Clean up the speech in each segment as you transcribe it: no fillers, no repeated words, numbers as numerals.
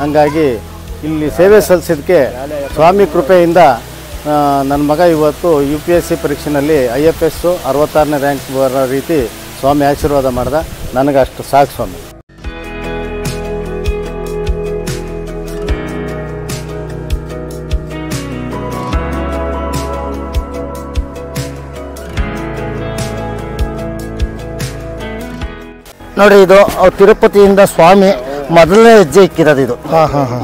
ಹಾಗಾಗಿ ಇಲ್ಲಿ ಸೇವೆ ಸಲ್ಲಿಸಿದ್ದಕ್ಕೆ ಸ್ವಾಮಿ ಕೃಪೆಯಿಂದ ನನ್ನ ಮಗ ಇವತ್ತು UPSC ಪರೀಕ್ಷೆಯಲ್ಲಿ IFS 66ನೇ ರ್ಯಾಂಕ್ ಬರೋ ರೀತಿ ಸ್ವಾಮಿ ಆಶೀರ್ವಾದ ಮಾಡ್ದ. ನನಗಷ್ಟು ಸಾಕು ಸ್ವಾಮಿ. ನೋಡ್ರಿ, ಇದು ತಿರುಪತಿಯಿಂದ ಸ್ವಾಮಿ ಮೊದಲನೇ ಹೆಜ್ಜೆ ಇಕ್ಕಿರೋದು. ಇದು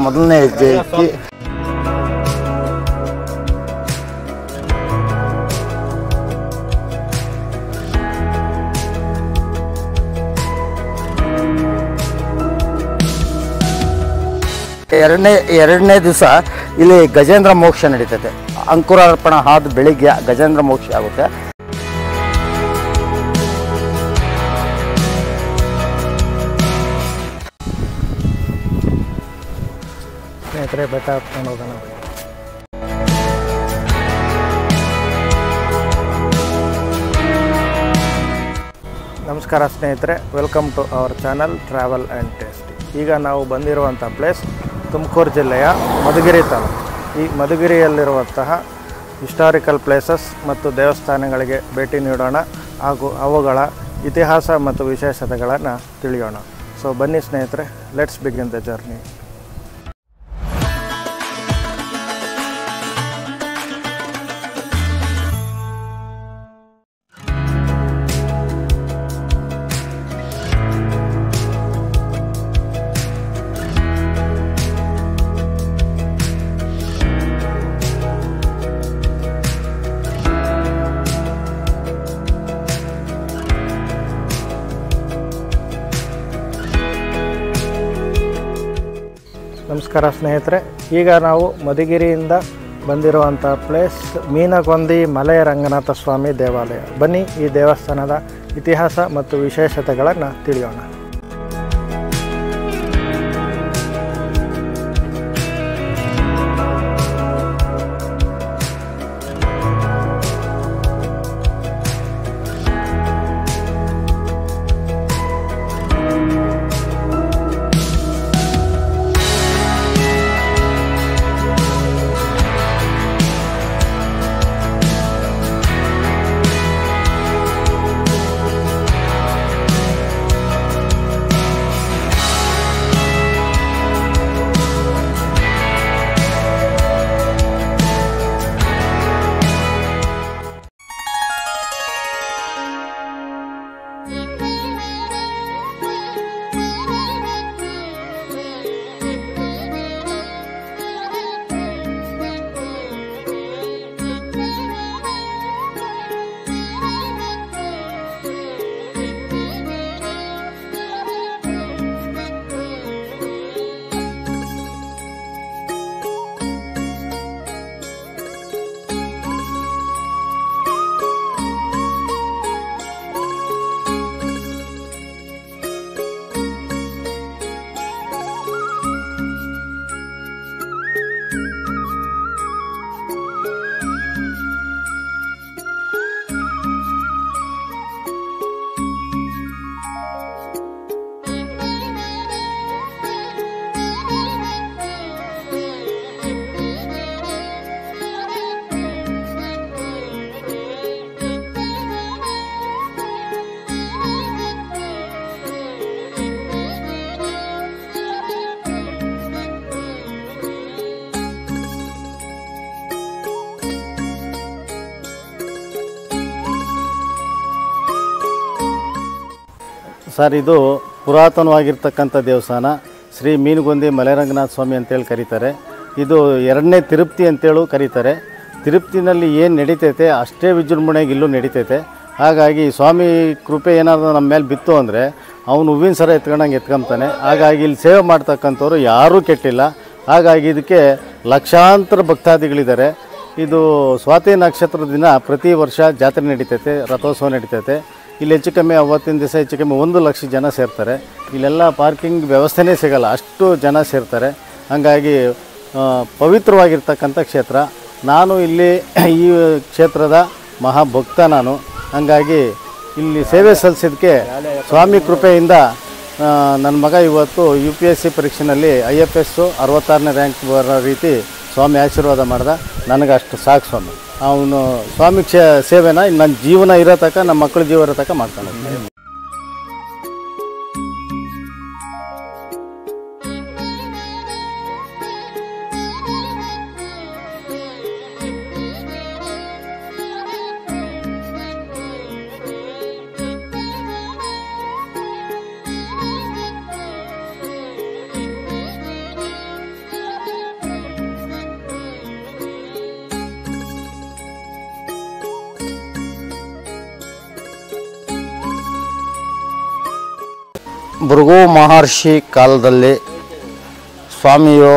ಮೊದಲನೇ ಹೆಜ್ಜೆ ಇಕ್ಕಿ ಎರಡನೇ ದಿವಸ ಇಲ್ಲಿ ಗಜೇಂದ್ರ ಮೋಕ್ಷ ನಡೀತೈತೆ. ಅಂಕುರಾರ್ಪಣ ಆದ ಬೆಳಿಗ್ಗೆ ಗಜೇಂದ್ರ ಮೋಕ್ಷ ಆಗುತ್ತೆ. ಸ್ನೇಹಿತರೆ, ಬೆಟ್ಟ ಹತ್ಕೊಂಡು ಹೋಗೋಣ. ನಮಸ್ಕಾರ ಸ್ನೇಹಿತರೆ, welcome to our channel travel and taste. ಈಗ ನಾವು ಬಂದಿರುವಂಥ ಪ್ಲೇಸ್ ತುಮಕೂರು ಜಿಲ್ಲೆಯ ಮಧುಗಿರಿ ತಾಲೂಕು. ಈ ಮಧುಗಿರಿಯಲ್ಲಿರುವಂತಹ ಹಿಸ್ಟಾರಿಕಲ್ ಪ್ಲೇಸಸ್ ಮತ್ತು ದೇವಸ್ಥಾನಗಳಿಗೆ ಭೇಟಿ ನೀಡೋಣ ಹಾಗೂ ಅವುಗಳ ಇತಿಹಾಸ ಮತ್ತು ವಿಶೇಷತೆಗಳನ್ನು ತಿಳಿಯೋಣ. ಸೊ ಬನ್ನಿ ಸ್ನೇಹಿತರೆ, ಲೆಟ್ಸ್ ಬಿಗಿನ್ ದ ಜರ್ನಿ. ನಮಸ್ಕಾರ ಸ್ನೇಹಿತರೆ, ಈಗ ನಾವು ಮಧುಗಿರಿಯಿಂದ ಬಂದಿರುವಂಥ ಪ್ಲೇಸ್ ಮೀನಗೊಂದಿ ಮಲೆ ರಂಗನಾಥ ಸ್ವಾಮಿ ದೇವಾಲಯ. ಬನ್ನಿ ಈ ದೇವಸ್ಥಾನದ ಇತಿಹಾಸ ಮತ್ತು ವಿಶೇಷತೆಗಳನ್ನು ತಿಳಿಯೋಣ. ಸರ್, ಇದು ಪುರಾತನವಾಗಿರ್ತಕ್ಕಂಥ ದೇವಸ್ಥಾನ. ಶ್ರೀ ಮೀನಗೊಂದಿ ಮಲೆರಂಗನಾಥ ಸ್ವಾಮಿ ಅಂತೇಳಿ ಕರೀತಾರೆ. ಇದು ಎರಡನೇ ತಿರುಪತಿ ಅಂತೇಳಿ ಕರೀತಾರೆ. ತಿರುಪತಿನಲ್ಲಿ ಏನು ನಡೀತೈತೆ ಅಷ್ಟೇ ವಿಜೃಂಭಣೆಗೆ ಇಲ್ಲೂ ನಡೀತೈತೆ. ಹಾಗಾಗಿ ಸ್ವಾಮಿ ಕೃಪೆ ಏನಾದರೂ ನಮ್ಮ ಮೇಲೆ ಬಿತ್ತು ಅಂದರೆ ಅವನು ಹೂವಿನ ಸರ ಎತ್ಕೊಂಡಂಗೆ ಎತ್ಕೊಂತಾನೆ. ಹಾಗಾಗಿ ಇಲ್ಲಿ ಸೇವೆ ಮಾಡ್ತಕ್ಕಂಥವ್ರು ಯಾರೂ ಕೆಟ್ಟಿಲ್ಲ. ಹಾಗಾಗಿ ಇದಕ್ಕೆ ಲಕ್ಷಾಂತರ ಭಕ್ತಾದಿಗಳಿದ್ದಾರೆ. ಇದು ಸ್ವಾತಿ ನಕ್ಷತ್ರದ ದಿನ ಪ್ರತಿ ವರ್ಷ ಜಾತ್ರೆ ನಡೀತೈತೆ, ರಥೋತ್ಸವ ನಡೀತೈತೆ. ಇಲ್ಲಿ ಹೆಚ್ಚು ಕಮ್ಮಿ ಅವತ್ತಿನ ದಿವಸ ಹೆಚ್ಚು ಕಮ್ಮಿ 1 ಲಕ್ಷ ಜನ ಸೇರ್ತಾರೆ. ಇಲ್ಲೆಲ್ಲ ಪಾರ್ಕಿಂಗ್ ವ್ಯವಸ್ಥೆನೇ ಸಿಗೋಲ್ಲ, ಅಷ್ಟು ಜನ ಸೇರ್ತಾರೆ. ಹಾಗಾಗಿ ಪವಿತ್ರವಾಗಿರ್ತಕ್ಕಂಥ ಕ್ಷೇತ್ರ. ನಾನು ಇಲ್ಲಿ ಈ ಕ್ಷೇತ್ರದ ಮಹಾಭಕ್ತ ನಾನು. ಹಾಗಾಗಿ ಇಲ್ಲಿ ಸೇವೆ ಸಲ್ಲಿಸಿದ್ದಕ್ಕೆ ಸ್ವಾಮಿ ಕೃಪೆಯಿಂದ ನನ್ನ ಮಗ ಇವತ್ತು UPSC ಪರೀಕ್ಷೆಯಲ್ಲಿ IFS 66ನೇ ರ್ಯಾಂಕ್ ಬರೋ ರೀತಿ ಸ್ವಾಮಿ ಆಶೀರ್ವಾದ ಮಾಡ್ದ. ನನಗೆ ಅಷ್ಟು ಸಾಕು ಸ್ವಾಮಿ. ಅವನು ಸ್ವಾಮಿ ಸೇವೆನ ನನ್ನ ಜೀವನ ಇರೋ ತನಕ, ನಮ್ಮ ಮಕ್ಕಳ ಜೀವ ಇರೋ ತನಕ ಮಾಡ್ತಾನೆ. ಭೃಗು ಮಹರ್ಷಿ ಕಾಲದಲ್ಲಿ ಸ್ವಾಮಿಯು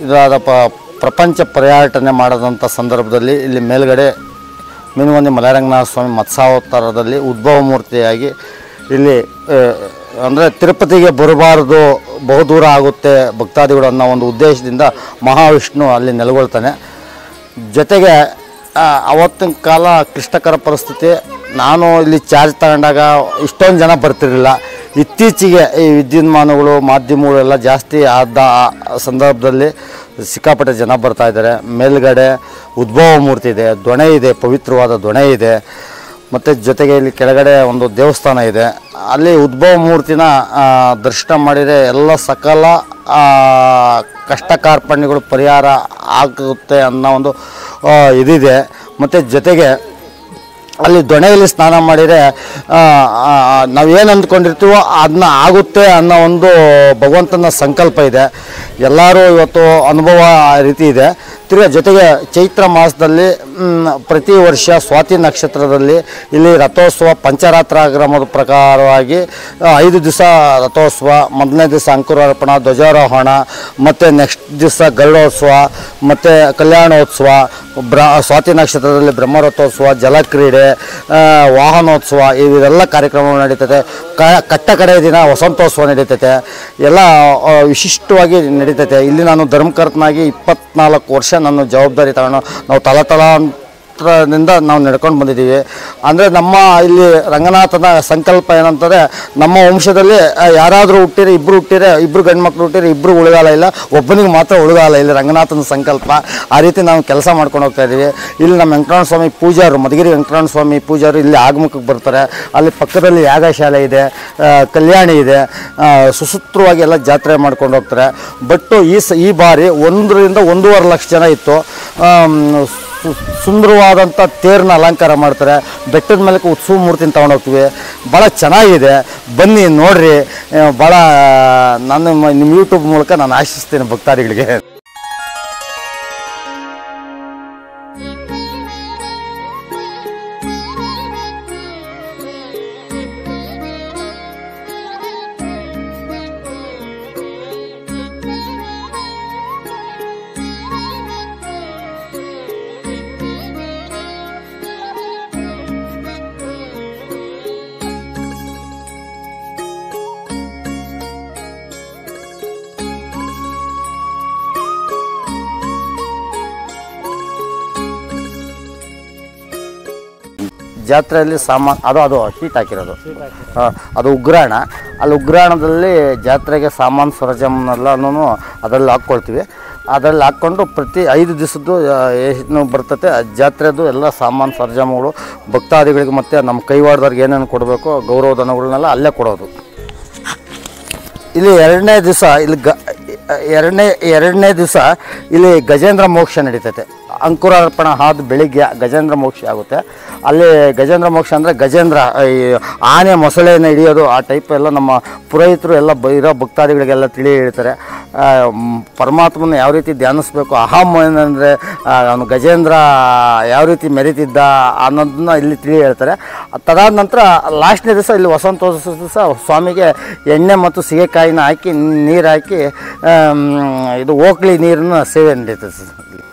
ಇದಾದ ಪ್ರಪಂಚ ಪರ್ಯಟನೆ ಮಾಡಿದಂಥ ಸಂದರ್ಭದಲ್ಲಿ ಇಲ್ಲಿ ಮೇಲ್ಗಡೆ ಮೀನುಗುಂದಿ ಮಲೆರಂಗನಾಥ ಸ್ವಾಮಿ ಮತ್ಸ್ಯಾವತಾರದಲ್ಲಿ ಉದ್ಭವ ಮೂರ್ತಿಯಾಗಿ ಇಲ್ಲಿ ಅಂದರೆ ತಿರುಪತಿಗೆ ಬರಬಾರ್ದು, ಬಹುದೂರ ಆಗುತ್ತೆ ಭಕ್ತಾದಿಗಳು ಅನ್ನೋ ಒಂದು ಉದ್ದೇಶದಿಂದ ಮಹಾವಿಷ್ಣು ಅಲ್ಲಿ ನೆಲೆಗೊಳ್ತಾನೆ. ಜೊತೆಗೆ ಅವತ್ತಿನ ಕಾಲ ಕ್ಲಿಷ್ಟಕರ ಪರಿಸ್ಥಿತಿ. ನಾನು ಇಲ್ಲಿ ಚಾರ್ಜ್ ತಗೊಂಡಾಗ ಇಷ್ಟೊಂದು ಜನ ಬರ್ತಿರಲಿಲ್ಲ. ಇತ್ತೀಚೆಗೆ ಈ ವಿದ್ಯುನ್ಮಾನಗಳು ಮಾಧ್ಯಮಗಳು ಎಲ್ಲ ಜಾಸ್ತಿ ಆದ ಸಂದರ್ಭದಲ್ಲಿ ಸಿಕ್ಕಾಪಟ್ಟೆ ಜನ ಬರ್ತಾಯಿದ್ದಾರೆ. ಮೇಲ್ಗಡೆ ಉದ್ಭವ ಮೂರ್ತಿ ಇದೆ, ದೊಣೆ ಇದೆ, ಪವಿತ್ರವಾದ ದೊಣೆ ಇದೆ. ಮತ್ತು ಜೊತೆಗೆ ಇಲ್ಲಿ ಕೆಳಗಡೆ ಒಂದು ದೇವಸ್ಥಾನ ಇದೆ. ಅಲ್ಲಿ ಉದ್ಭವ ಮೂರ್ತಿನ ದರ್ಶನ ಮಾಡಿದರೆ ಎಲ್ಲ ಸಕಲ ಕಷ್ಟ ಕಾರ್ಪಣ್ಯಗಳು ಪರಿಹಾರ ಆಗುತ್ತೆ ಅನ್ನೋ ಒಂದು ಇದಿದೆ. ಮತ್ತು ಜೊತೆಗೆ ಅಲ್ಲಿ ದೊಣೆಯಲ್ಲಿ ಸ್ನಾನ ಮಾಡಿದರೆ ನಾವೇನು ಅಂದ್ಕೊಂಡಿರ್ತೀವೋ ಅದನ್ನ ಆಗುತ್ತೆ ಅನ್ನೋ ಒಂದು ಭಗವಂತನ ಸಂಕಲ್ಪ ಇದೆ. ಎಲ್ಲರೂ ಇವತ್ತು ಅನುಭವ ರೀತಿ ಇದೆ. ತಿರ್ಗಿ ಜೊತೆಗೆ ಚೈತ್ರ ಮಾಸದಲ್ಲಿ ಪ್ರತಿ ವರ್ಷ ಸ್ವಾತಿ ನಕ್ಷತ್ರದಲ್ಲಿ ಇಲ್ಲಿ ರಥೋತ್ಸವ ಪಂಚರಾತ್ರಾಗ್ರಮದ ಪ್ರಕಾರವಾಗಿ 5 ದಿವಸ ರಥೋತ್ಸವ. ಮೊದಲನೇ ದಿವಸ ಅಂಕುರಾರ್ಪಣ, ಧ್ವಜಾರೋಹಣ, ಮತ್ತು ನೆಕ್ಸ್ಟ್ ದಿವಸ ಗರುಡೋತ್ಸವ, ಮತ್ತು ಕಲ್ಯಾಣೋತ್ಸವ, ಸ್ವಾತಿ ನಕ್ಷತ್ರದಲ್ಲಿ ಬ್ರಹ್ಮರಥೋತ್ಸವ, ಜಲಕ್ರೀಡೆ, ವಾಹನೋತ್ಸವ, ಇವೆಲ್ಲ ಕಾರ್ಯಕ್ರಮಗಳು ನಡೀತದೆ. ಕಟ್ಟ ಕಡೆಯ ದಿನ ವಸಂತೋತ್ಸವ ನಡೀತೈತೆ. ಎಲ್ಲ ವಿಶಿಷ್ಟವಾಗಿ ನಡೀತೈತೆ. ಇಲ್ಲಿ ನಾನು ಧರ್ಮಕರ್ತನಾಗಿ 24 ವರ್ಷ ನನ್ನ ಜವಾಬ್ದಾರಿ ತಗೊಂಡು ನಾವು ತಲತಲಾಂತರದಿಂದ ನಾವು ನಡ್ಕೊಂಡು ಬಂದಿದ್ದೀವಿ. ಅಂದರೆ ನಮ್ಮ ಇಲ್ಲಿ ರಂಗನಾಥನ ಸಂಕಲ್ಪ ಏನಂತಂದರೆ, ನಮ್ಮ ವಂಶದಲ್ಲಿ ಯಾರಾದರೂ ಇಬ್ಬರು ಗಂಡು ಮಕ್ಕಳು ಹುಟ್ಟಿದ್ರೆ ಇಬ್ಬರು ಉಳಿಗಾಲ ಇಲ್ಲ, ಒಬ್ಬನಿಗೆ ಮಾತ್ರ ಉಳಿಗಾಲ ಇಲ್ಲ. ರಂಗನಾಥನ ಸಂಕಲ್ಪ. ಆ ರೀತಿ ನಾವು ಕೆಲಸ ಮಾಡ್ಕೊಂಡು ಹೋಗ್ತಾ ಇದ್ದೀವಿ. ಇಲ್ಲಿ ನಮ್ಮ ವೆಂಕಟರಮಣ ಸ್ವಾಮಿ ಪೂಜಾರು, ಮಧುಗಿರಿ ವೆಂಕಟರಮಣ ಸ್ವಾಮಿ ಪೂಜಾರು ಇಲ್ಲಿ ಆಗಮಕಕ್ಕೆ ಬರ್ತಾರೆ. ಅಲ್ಲಿ ಪಕ್ಕದಲ್ಲಿ ಯಾಗಶಾಲೆ ಇದೆ, ಕಲ್ಯಾಣಿ ಇದೆ. ಸುಸೂತ್ರವಾಗಿ ಎಲ್ಲ ಜಾತ್ರೆ ಮಾಡ್ಕೊಂಡು ಹೋಗ್ತಾರೆ. ಬಟ್ ಈ ಬಾರಿ 1 ರಿಂದ 1.5 ಲಕ್ಷ ಜನ ಇತ್ತು. ಸುಂದರವಾದಂಥ ತೇರನ್ನ ಅಲಂಕಾರ ಮಾಡ್ತಾರೆ. ಬೆಟ್ಟದ ಮೇಲೆ ಉತ್ಸವ ಮೂರ್ತಿನ ತೊಗೊಂಡೋಗ್ತೀವಿ. ಭಾಳ ಚೆನ್ನಾಗಿದೆ, ಬನ್ನಿ ನೋಡ್ರಿ. ಭಾಳ ನಿಮ್ಮ ಯೂಟ್ಯೂಬ್ ಮೂಲಕ ನಾನು ಆಶಿಸ್ತೀನಿ ಭಕ್ತಾದಿಗಳಿಗೆ. ಜಾತ್ರೆಯಲ್ಲಿ ಅದು ಶೀಟ್ ಹಾಕಿರೋದು, ಅದು ಉಗ್ರಾಣ. ಅಲ್ಲಿ ಉಗ್ರಾಣದಲ್ಲಿ ಜಾತ್ರೆಗೆ ಸಾಮಾನು ಸರಜಮ್ನೆಲ್ಲನೂ ಅದರಲ್ಲಿ ಹಾಕ್ಕೊಳ್ತೀವಿ. ಅದರಲ್ಲಿ ಹಾಕ್ಕೊಂಡು ಪ್ರತಿ 5 ದಿವಸದ್ದು ಏನು ಬರ್ತತೆ ಜಾತ್ರೆದು ಎಲ್ಲ ಸಾಮಾನು ಸರಜಮಗಳು ಭಕ್ತಾದಿಗಳಿಗೆ ಮತ್ತು ನಮ್ಮ ಕೈವಾಡದವ್ರಿಗೆ ಏನೇನು ಕೊಡಬೇಕು ಗೌರವಧನಗಳನ್ನೆಲ್ಲ ಅಲ್ಲೇ ಕೊಡೋದು. ಇಲ್ಲಿ ಎರಡನೇ ದಿವಸ ಇಲ್ಲಿ ಗಜೇಂದ್ರ ಮೋಕ್ಷ ನಡೀತೈತೆ. ಅಂಕುರಾರ್ಪಣ ಆದ ಬೆಳಿಗ್ಗೆ ಗಜೇಂದ್ರ ಮೋಕ್ಷ ಆಗುತ್ತೆ. ಅಲ್ಲಿ ಗಜೇಂದ್ರ ಮೋಕ್ಷ ಅಂದರೆ ಗಜೇಂದ್ರ ಈ ಆನೆ ಮೊಸಳೆಯನ್ನು ಹಿಡಿಯೋದು ಆ ಟೈಪ್ ಎಲ್ಲ ನಮ್ಮ ಪುರೋಹಿತರು ಎಲ್ಲ ಇರೋ ಭಕ್ತಾದಿಗಳಿಗೆಲ್ಲ ಹೇಳ್ತಾರೆ. ಪರಮಾತ್ಮನ ಯಾವ ರೀತಿ ಧ್ಯಾನಿಸ್ಬೇಕು, ಅಹಂ ಏನಂದರೆ ಅವನು ಗಜೇಂದ್ರ ಯಾವ ರೀತಿ ಮೆರೀತಿದ್ದ ಅನ್ನೋದನ್ನ ಇಲ್ಲಿ ಹೇಳ್ತಾರೆ. ತದಾದ ನಂತರ ಲಾಸ್ಟ್ನೇ ದಿವಸ ಇಲ್ಲಿ ವಸಂತೋತ್ಸವ ದಿವಸ ಸ್ವಾಮಿಗೆ ಎಣ್ಣೆ ಮತ್ತು ಸೀಗೆಕಾಯಿನ ಹಾಕಿ ನೀರು ಹಾಕಿ ಇದು ಓಕ್ಳಿ ನೀರನ್ನು ಸೇವೆ ನಡೀತದೆ.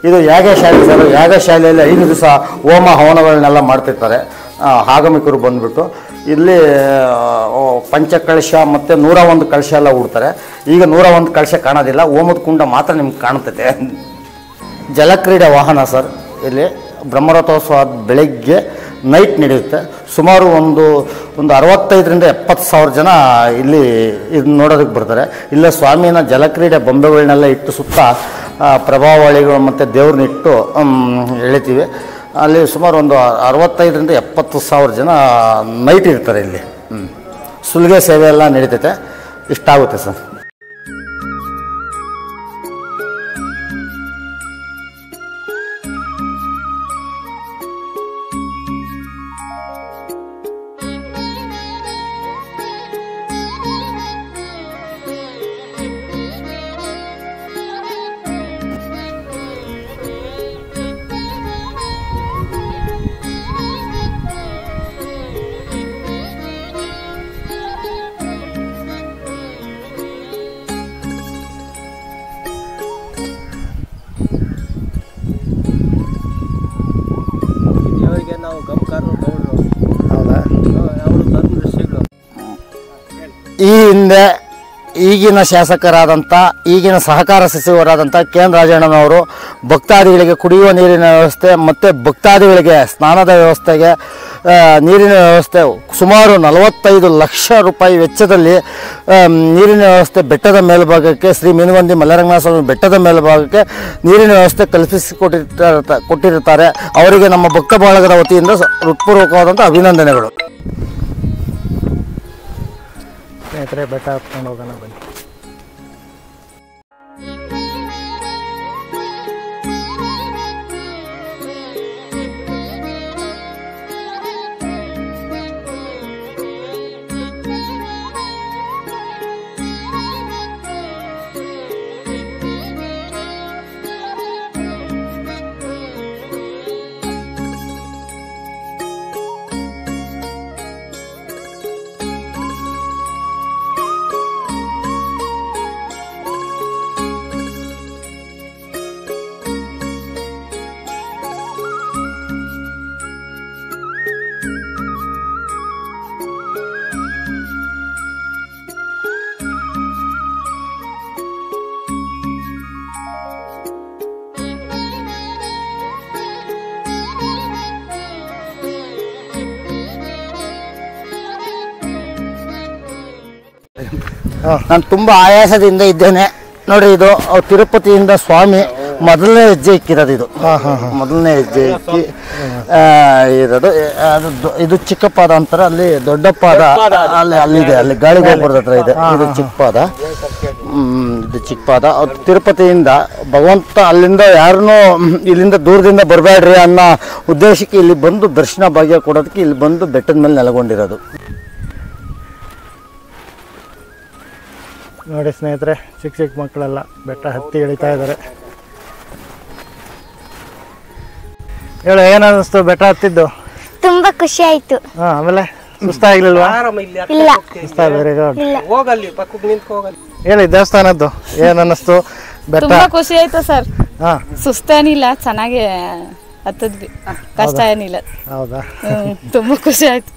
ಇದು ಯಾಗಶಾಲೆ ಸರ್. ಯಾಗಶಾಲೆಯಲ್ಲಿ 5 ದಿವಸ ಹೋಮ ಹವನಗಳನ್ನೆಲ್ಲ ಮಾಡ್ತಿರ್ತಾರೆ ಆಗಮಿಕರು ಬಂದುಬಿಟ್ಟು. ಇಲ್ಲಿ ಪಂಚಕಳಶ ಮತ್ತು 101 ಕಳಶ ಎಲ್ಲ ಹೂಡ್ತಾರೆ. ಈಗ 101 ಕಳಶ ಕಾಣೋದಿಲ್ಲ, ಹೋಮದ ಕುಂಡ ಮಾತ್ರ ನಿಮ್ಗೆ ಕಾಣ್ತೈತೆ. ಜಲಕ್ರೀಡೆ ವಾಹನ ಸರ್. ಇಲ್ಲಿ ಬ್ರಹ್ಮರಥೋತ್ಸವ ಬೆಳಗ್ಗೆ ನೈಟ್ ನಡೆಯುತ್ತೆ. ಸುಮಾರು ಒಂದು 65,000 to 70,000 ಜನ ಇಲ್ಲಿ ಇದು ನೋಡೋದಕ್ಕೆ ಬರ್ತಾರೆ. ಇಲ್ಲೇ ಸ್ವಾಮಿನ ಜಲಕ್ರೀಡೆ ಬೊಂಬೆಗಳನ್ನೆಲ್ಲ ಇಟ್ಟು ಸುತ್ತ ಪ್ರಭಾವಳಿಗಳು ಮತ್ತು ದೇವ್ರನ್ನ ಇಟ್ಟು ಎಳಿತೀವಿ. ಅಲ್ಲಿ ಸುಮಾರು ಒಂದು 65,000 to 70,000 ಜನ ನೈಟ್ ಇರ್ತಾರೆ ಇಲ್ಲಿ. ಸುಲಿಗೆ ಸೇವೆ ಎಲ್ಲ ನಡೀತೈತೆ. ಇಷ್ಟ ಆಗುತ್ತೆ ಸರ್. ಈ ಹಿಂದೆ ಈಗಿನ ಶಾಸಕರಾದಂಥ ಈಗಿನ ಸಹಕಾರ ಸಚಿವರಾದಂಥ ಕೆ ಎನ್ ರಾಜಣ್ಣನವರು ಭಕ್ತಾದಿಗಳಿಗೆ ಕುಡಿಯುವ ನೀರಿನ ವ್ಯವಸ್ಥೆ ಮತ್ತು ಭಕ್ತಾದಿಗಳಿಗೆ ಸ್ನಾನದ ವ್ಯವಸ್ಥೆಗೆ ನೀರಿನ ವ್ಯವಸ್ಥೆ ಸುಮಾರು 45 ಲಕ್ಷ ರೂಪಾಯಿ ವೆಚ್ಚದಲ್ಲಿ ನೀರಿನ ವ್ಯವಸ್ಥೆ ಬೆಟ್ಟದ ಮೇಲ್ಭಾಗಕ್ಕೆ ಶ್ರೀ ಮೀನುಗುಂದಿ ಮಲೆರಂಗನಾಥ ಸ್ವಾಮಿ ಬೆಟ್ಟದ ಮೇಲ್ಭಾಗಕ್ಕೆ ನೀರಿನ ವ್ಯವಸ್ಥೆ ಕೊಟ್ಟಿರುತ್ತಾರೆ. ಅವರಿಗೆ ನಮ್ಮ ಭಕ್ತ ಬಳಗದ ವತಿಯಿಂದ ಹೃತ್ಪೂರ್ವಕವಾದಂಥ ಅಭಿನಂದನೆಗಳು. ಸ್ನೇಹಿತರೆ, ಬೆಟ್ಟ ಹತ್ಕೊಂಡು ಹೋಗೋಣ ಬನ್ನಿ. ನಾನು ತುಂಬ ಆಯಾಸದಿಂದ ಇದ್ದೇನೆ. ನೋಡ್ರಿ, ಇದು ತಿರುಪತಿಯಿಂದ ಸ್ವಾಮಿ ಮೊದಲನೇ ಹೆಜ್ಜೆ ಇಕ್ಕಿರೋದು. ಇದು ಮೊದಲನೇ ಹೆಜ್ಜೆ ಇಕ್ಕಿ ಇರೋದು. ಇದು ಚಿಕ್ಕ ಪಾದ ಅಂತಾರೆ, ಅಲ್ಲಿ ದೊಡ್ಡ ಪಾದ ಅಲ್ಲಿದೆ, ಅಲ್ಲಿ ಗಾಳಿ ಗೋಪುರದ ಹತ್ರ ಇದೆ. ಇದು ಚಿಕ್ಕ ಪಾದ, ಇದು ಚಿಕ್ಕ ಪಾದ. ತಿರುಪತಿಯಿಂದ ಭಗವಂತ ಅಲ್ಲಿಂದ ಯಾರನ್ನೂ ಇಲ್ಲಿಂದ ದೂರದಿಂದ ಬರಬೇಡ್ರಿ ಅನ್ನೋ ಉದ್ದೇಶಕ್ಕೆ ಇಲ್ಲಿ ಬಂದು ದರ್ಶನ ಭಾಗ್ಯ ಕೊಡೋದಕ್ಕೆ ಇಲ್ಲಿ ಬಂದು ಬೆಟ್ಟದ ಮೇಲೆ ನೆಲೆಗೊಂಡಿರೋದು. ನೋಡಿ ಸ್ನೇಹಿತರೆ, ಚಿಕ್ಕ ಚಿಕ್ಕ ಮಕ್ಕಳೆಲ್ಲ ಬೆಟ್ಟ ಹತ್ತಿ ಇಳಿತಾ ಇದ್ದಾರೆ. ಹೇಳು, ಏನನ್ನಿಸ್ತು ಬೆಟ್ಟ ಹತ್ತಿದ್ದು? ತುಂಬಾ ಖುಷಿ ಆಯ್ತು. ಆಮೇಲೆ ಸುಸ್ತಾಗ್ಲಿಲ್ವಾ? ಇಲ್ಲ. Very good. ಇಲ್ಲ. ಹೇಳಿ, ದೇವಸ್ಥಾನದ್ದು ಏನನ್ನಿಸ್ತು? ಬೆಟ್ಟ ತುಂಬಾ ಖುಷಿ ಆಯ್ತು ಸರ್. ಸುಸ್ತೇನಿಲ್ಲ, ಚೆನ್ನಾಗಿ ಹತ್ತದ್ವಿ, ಕಷ್ಟ ಏನಿಲ್ಲ. ಹೌದಾ? ತುಂಬಾ ಖುಷಿ ಆಯ್ತು.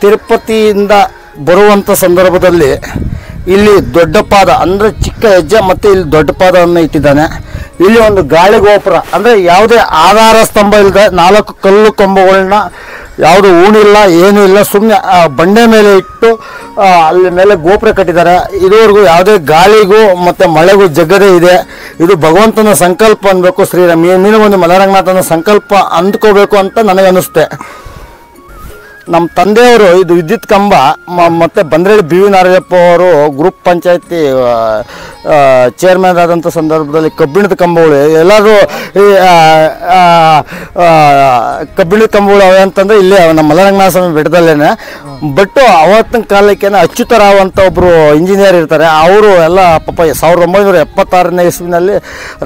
ತಿರುಪತಿಯಿಂದ ಬರುವಂಥ ಸಂದರ್ಭದಲ್ಲಿ ಇಲ್ಲಿ ದೊಡ್ಡ ಪಾದ ಅಂದರೆ ಚಿಕ್ಕ ಹೆಜ್ಜೆ ಮತ್ತು ಇಲ್ಲಿ ದೊಡ್ಡ ಪಾದವನ್ನು ಇಟ್ಟಿದ್ದಾನೆ. ಇಲ್ಲಿ ಒಂದು ಗಾಳಿ ಗೋಪುರ ಅಂದರೆ ಯಾವುದೇ ಆಧಾರ ಸ್ತಂಭ ಇಲ್ಲದೆ 4 ಕಲ್ಲು ಕಂಬಗಳನ್ನ ಯಾವುದು ಊಣಿಲ್ಲ, ಏನೂ ಇಲ್ಲ, ಸುಮ್ಮನೆ ಬಂಡೆ ಮೇಲೆ ಇಟ್ಟು ಅಲ್ಲಿ ಮೇಲೆ ಗೋಪುರ ಕಟ್ಟಿದ್ದಾರೆ. ಇದುವರೆಗೂ ಯಾವುದೇ ಗಾಳಿಗೂ ಮತ್ತು ಮಳೆಗೂ ಜಗ್ಗದೇ ಇದೆ. ಇದು ಭಗವಂತನ ಸಂಕಲ್ಪ ಅನ್ಬೇಕು. ಶ್ರೀರಾಮ ಮೀನುಗುಂದಿ ಮಲೆರಂಗನಾಥನ ಸಂಕಲ್ಪ ಅಂದ್ಕೋಬೇಕು ಅಂತ ನನಗೆ ಅನ್ನಿಸುತ್ತೆ. ನಮ್ಮ ತಂದೆಯವರು ಇದು ವಿದ್ಯುತ್ ಕಂಬ ಮತ್ತು ಬಂದ್ರಳ್ಳಿ ಬಿ ವಿ ನಾರಾಯಣಪ್ಪ ಅವರು ಗ್ರೂಪ್ ಪಂಚಾಯತಿ ಚೇರ್ಮನ್ ಆದಂಥ ಸಂದರ್ಭದಲ್ಲಿ ಕಬ್ಬಿಣದ ಕಂಬಗಳು ಎಲ್ಲರೂ ಕಬ್ಬಿಣದ ಕಂಬಗಳು ಅವೆ ಅಂತಂದರೆ ಇಲ್ಲೇ ನಮ್ಮ ಮಲೆರಂಗನಾಥ ಸ್ವಾಮಿ ಬೆಟ್ಟದಲ್ಲೇ. ಬಟ್ ಅವತ್ತಿನ ಕಾಲಕ್ಕೇನೆ ಅಚ್ಯುತರಾವ್ ಅಂತ ಒಬ್ಬರು ಇಂಜಿನಿಯರ್ ಇರ್ತಾರೆ. ಅವರು ಎಲ್ಲ ಪಾಪ 1976ನೇ ಇಸ್ವಿನಲ್ಲಿ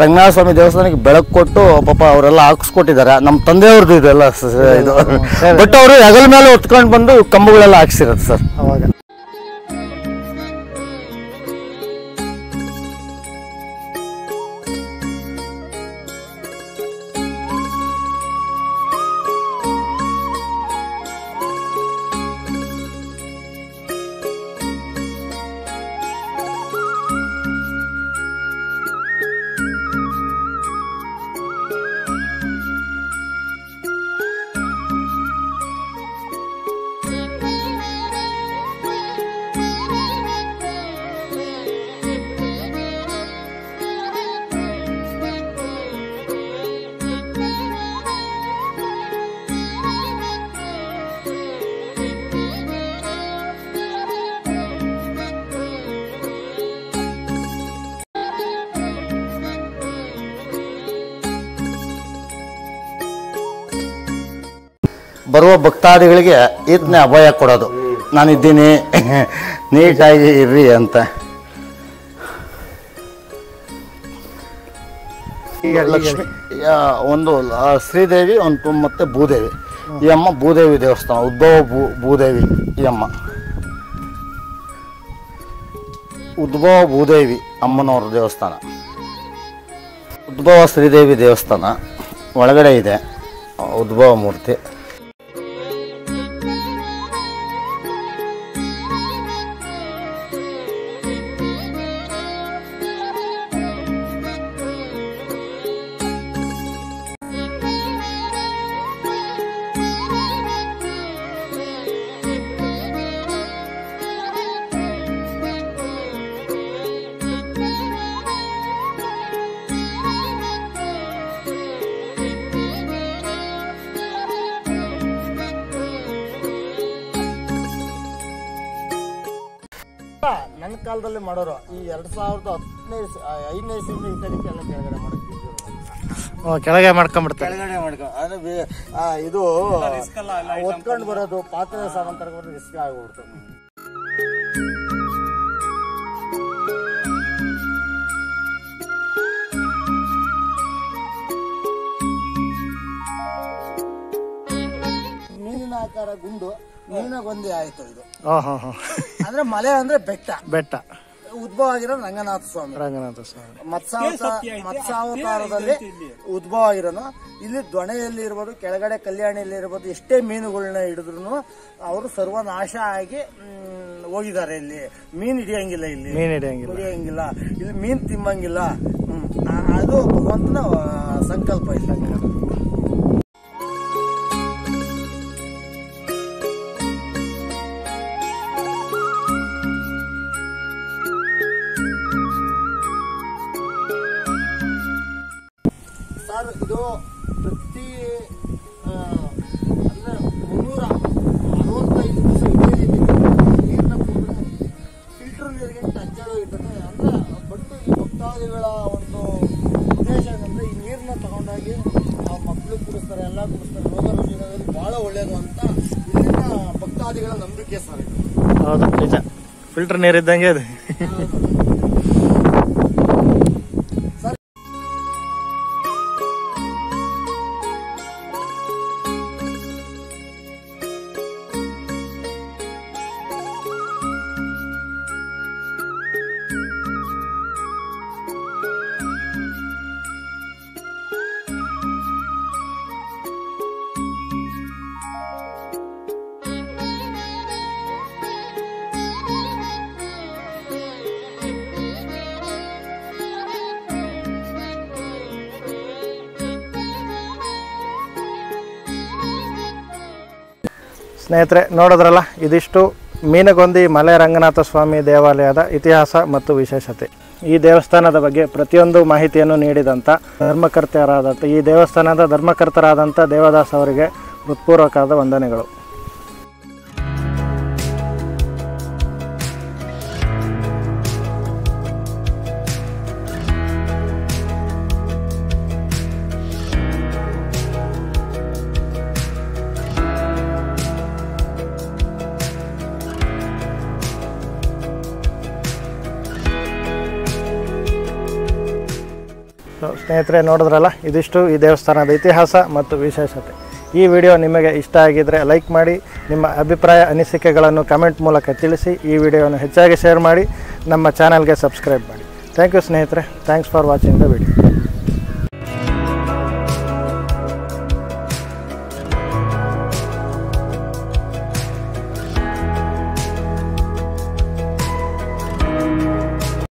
ರಂಗನಾಥ ಸ್ವಾಮಿ ದೇವಸ್ಥಾನಕ್ಕೆ ಬೆಳಕು ಕೊಟ್ಟು ಪಾಪ ಅವರೆಲ್ಲ ಹಾಕಿಸ್ಕೊಟ್ಟಿದ್ದಾರೆ. ನಮ್ಮ ತಂದೆಯವ್ರದ್ದು ಇದೆಲ್ಲ ಇದು. ಬಟ್ ಅವರು ಹೆಗಲ ಮೇಲೆ ಹೊತ್ಕೊಂಡು ಬಂದು ಕಂಬಗಳೆಲ್ಲ ಹಾಕ್ಸಿರೋದು ಸರ್ ಅವಾಗ. ಬರುವ ಭಕ್ತಾದಿಗಳಿಗೆ ಇದನ್ನೇ ಅಭಯ ಕೊಡೋದು, ನಾನಿದ್ದೀನಿ ನೀಟಾಗಿ ಇರ್ರಿ ಅಂತ. ಲಕ್ಷ್ಮಿ ಒಂದು ಶ್ರೀದೇವಿ ಒಂದು ಮತ್ತು ಭೂದೇವಿ. ಈ ಅಮ್ಮ ಭೂದೇವಿ ದೇವಸ್ಥಾನ, ಉದ್ಭವ ಭೂದೇವಿ. ಈ ಅಮ್ಮ ಉದ್ಭವ ಭೂದೇವಿ ಅಮ್ಮನವ್ರ ದೇವಸ್ಥಾನ. ಉದ್ಭವ ಶ್ರೀದೇವಿ ದೇವಸ್ಥಾನ ಒಳಗಡೆ ಇದೆ ಉದ್ಭವ ಮೂರ್ತಿ. ನನ್ನ ಕಾಲದಲ್ಲಿ ಮಾಡೋರು ಈ 2010ನೇ 5ನೇ ಇಸ್ವಿಯಿಂದ ಇತ್ಯಾದಿಕ್ಕೆ ಎಲ್ಲ ಕೆಳಗಡೆ ಮಾಡೋದು, ಕೆಳಗೆ ಮಾಡ್ಕೊಂಡ್ಬಿಡ್ತಾರೆ. ಕೆಳಗಡೆ ಮಾಡ್ಕೊ ಅಂದ್ರೆ ಇದು ಒತ್ಕೊಂಡು ಬರೋದು, ಪಾತ್ರೆ ಸಾಮಾನು ತಗೊಂಡ್ರೆ ರಿಸ್ಕ್ ಆಗ್ಬಿಡ್ತು. ಮೀನಿನ ಆಕಾರ ಗುಂಡು ಮೀನಗೊಂದಿ ಆಯ್ತು ಇದು. ಅಂದ್ರೆ ಮಲೆ ಅಂದ್ರೆ ಬೆಟ್ಟ ಉದ್ಭವ ಆಗಿರೋದು ರಂಗನಾಥ ಸ್ವಾಮಿ. ಮತ್ಸ್ಯಾವತಾರದಲ್ಲಿ ಉದ್ಭವ ಆಗಿರೋನು. ಇಲ್ಲಿ ದೊಣೆಯಲ್ಲಿ ಇರ್ಬೋದು, ಕೆಳಗಡೆ ಕಲ್ಯಾಣಿಯಲ್ಲಿ ಇರ್ಬೋದು, ಎಷ್ಟೇ ಮೀನುಗಳನ್ನ ಹಿಡಿದ್ರು ಅವರು ಸರ್ವನಾಶ ಆಗಿ ಹೋಗಿದ್ದಾರೆ. ಇಲ್ಲಿ ಮೀನ್ ಹಿಡಿಯಂಗಿಲ್ಲ, ಇಲ್ಲಿ ಹಿಡಿಯಂಗಿಲ್ಲ, ಇಲ್ಲಿ ಮೀನ್ ತಿಮ್ಮಂಗಿಲ್ಲ. ಅದು ಭಗವಂತನ ಸಂಕಲ್ಪ ಇಲ್ಲ. ಸರ್ ಇದು ಪ್ರತಿ ಅಂದರೆ 365 ದಿವಸ ನೀರಿನ ಫಿಲ್ಟರ್ ನೀರಿಗೆ ಟಚ್ ಆಗೋಗಿರ್ತದೆ. ಅಂದರೆ ಬಟ್ ಈ ಭಕ್ತಾದಿಗಳ ಒಂದು ಉದ್ದೇಶ ಏನಂದರೆ ಈ ನೀರನ್ನ ತಗೊಂಡೋಗಿ ನಾವು ಮಕ್ಕಳು ಕುಡಿಸ್ತಾರೆ, ಎಲ್ಲ ಕುಡಿಸ್ತಾರೆ, ರೋಗ ರುಜಿನದಲ್ಲಿ ಭಾಳ ಒಳ್ಳೆಯದು ಅಂತ ಇಲ್ಲಿನ ಭಕ್ತಾದಿಗಳ ನಂಬಿಕೆ ಸರ್. ಹೌದು, ನಿಜ. ಫಿಲ್ಟರ್ ನೀರಿದ್ದಂಗೆ ಅದು. ಸ್ನೇಹಿತರೆ ನೋಡಿದ್ರಲ್ಲ, ಇದಿಷ್ಟು ಮೀನಗೊಂದಿ ಮಲೆ ರಂಗನಾಥ ಸ್ವಾಮಿ ದೇವಾಲಯದ ಇತಿಹಾಸ ಮತ್ತು ವಿಶೇಷತೆ. ಈ ದೇವಸ್ಥಾನದ ಬಗ್ಗೆ ಪ್ರತಿಯೊಂದು ಮಾಹಿತಿಯನ್ನು ನೀಡಿದಂಥ ಈ ದೇವಸ್ಥಾನದ ಧರ್ಮಕರ್ತರಾದಂಥ ದೇವದಾಸ್ ಅವರಿಗೆ ಹೃತ್ಪೂರ್ವಕವಾದ ವಂದನೆಗಳು. ಸೊ ಸ್ನೇಹಿತರೆ ನೋಡಿದ್ರಲ್ಲ, ಇದಿಷ್ಟು ಈ ದೇವಸ್ಥಾನದ ಇತಿಹಾಸ ಮತ್ತು ವಿಶೇಷತೆ. ಈ ವಿಡಿಯೋ ನಿಮಗೆ ಇಷ್ಟ ಆಗಿದ್ದರೆ ಲೈಕ್ ಮಾಡಿ, ನಿಮ್ಮ ಅಭಿಪ್ರಾಯ ಅನಿಸಿಕೆಗಳನ್ನು ಕಮೆಂಟ್ ಮೂಲಕ ತಿಳಿಸಿ. ಈ ವಿಡಿಯೋವನ್ನು ಹೆಚ್ಚಾಗಿ ಶೇರ್ ಮಾಡಿ, ನಮ್ಮ ಚಾನಲ್ಗೆ ಸಬ್ಸ್ಕ್ರೈಬ್ ಮಾಡಿ. ಥ್ಯಾಂಕ್ ಯು ಸ್ನೇಹಿತರೆ. Thanks for watching the video.